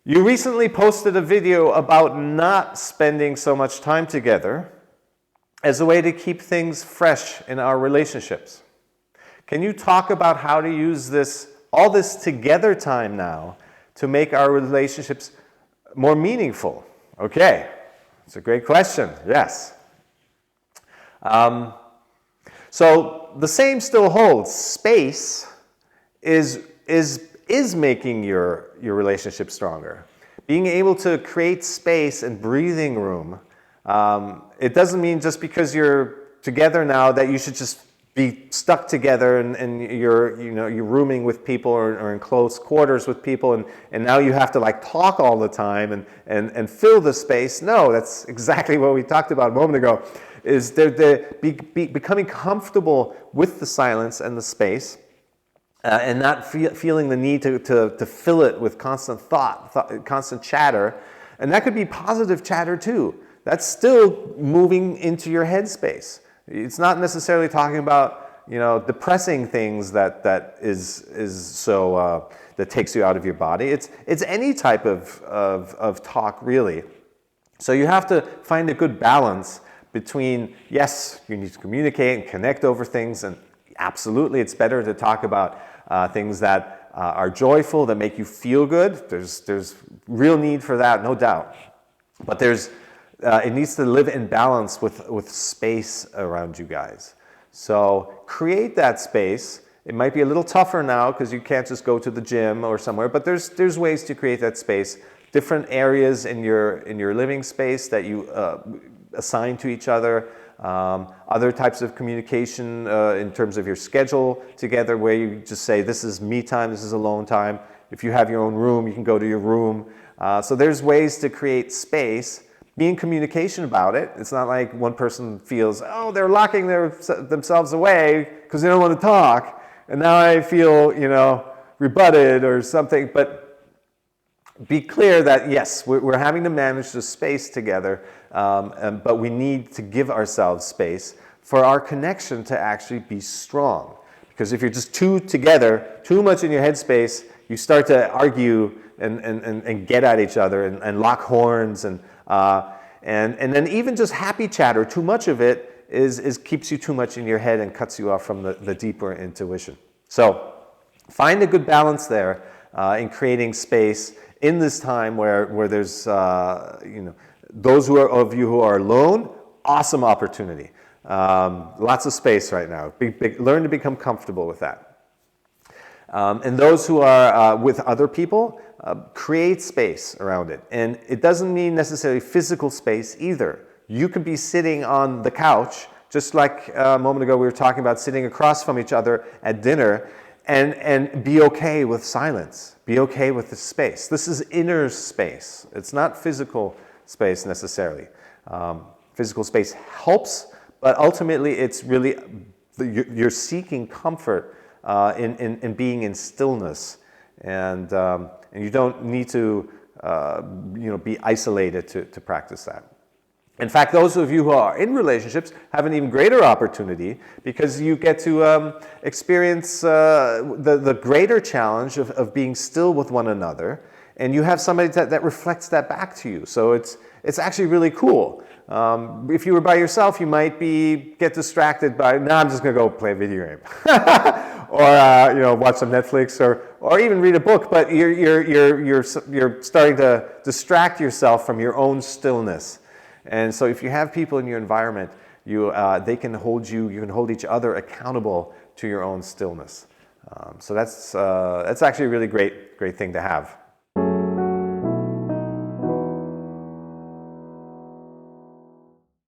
You recently posted a video about not spending so much time together as a way to keep things fresh in our relationships. Can you talk about how to use all this together time now to make our relationships more meaningful? Okay, it's a great question. Yes. So the same still holds. Space is making your relationship stronger. Being able to create space and breathing room. It doesn't mean just because you're together now that you should just be stuck together and you're rooming with people or in close quarters with people and now you have to like talk all the time and fill the space. No, that's exactly what we talked about a moment ago, is becoming comfortable with the silence and the space and not feeling the need to fill it with constant thought, constant chatter. And that could be positive chatter too. That's still moving into your headspace. It's not necessarily talking about, depressing things that takes you out of your body. It's any type of talk, really. So you have to find a good balance between, yes, you need to communicate and connect over things, and absolutely it's better to talk about things that are joyful, that make you feel good. There's real need for that, no doubt. But it needs to live in balance with space around you guys. So create that space. It might be a little tougher now because you can't just go to the gym or somewhere, but there's ways to create that space. Different areas in your living space that you assign to each other. Other types of communication in terms of your schedule together, where you just say, this is me time, this is alone time. If you have your own room, you can go to your room. So there's ways to create space. Be in communication about it. It's not like one person feels, oh, they're locking themselves away because they don't want to talk, and now I feel, rebutted or something. But be clear that, yes, we're having to manage the space together, but we need to give ourselves space for our connection to actually be strong. Because if you're just too together, too much in your headspace, you start to argue and get at each other and lock horns and then even just happy chatter, too much of it keeps you too much in your head and cuts you off from the deeper intuition. So find a good balance there in creating space in this time where there's those of you who are alone, awesome opportunity. Lots of space right now. Learn to become comfortable with that. And those who are with other people, create space around it. And it doesn't mean necessarily physical space either. You could be sitting on the couch, just like a moment ago we were talking about sitting across from each other at dinner, and be okay with silence. Be okay with the space. This is inner space. It's not physical space necessarily. Physical space helps, but ultimately it's really, you're seeking comfort in being in stillness, and you don't need to be isolated to practice that. In fact, those of you who are in relationships have an even greater opportunity, because you get to experience the greater challenge of being still with one another, and you have somebody that reflects that back to you. So it's actually really cool. If you were by yourself, you might get distracted by, I'm just going to go play a video game, or watch some Netflix, or even read a book. But you're starting to distract yourself from your own stillness. And so, if you have people in your environment, they can hold you. You can hold each other accountable to your own stillness. So that's actually a really great thing to have.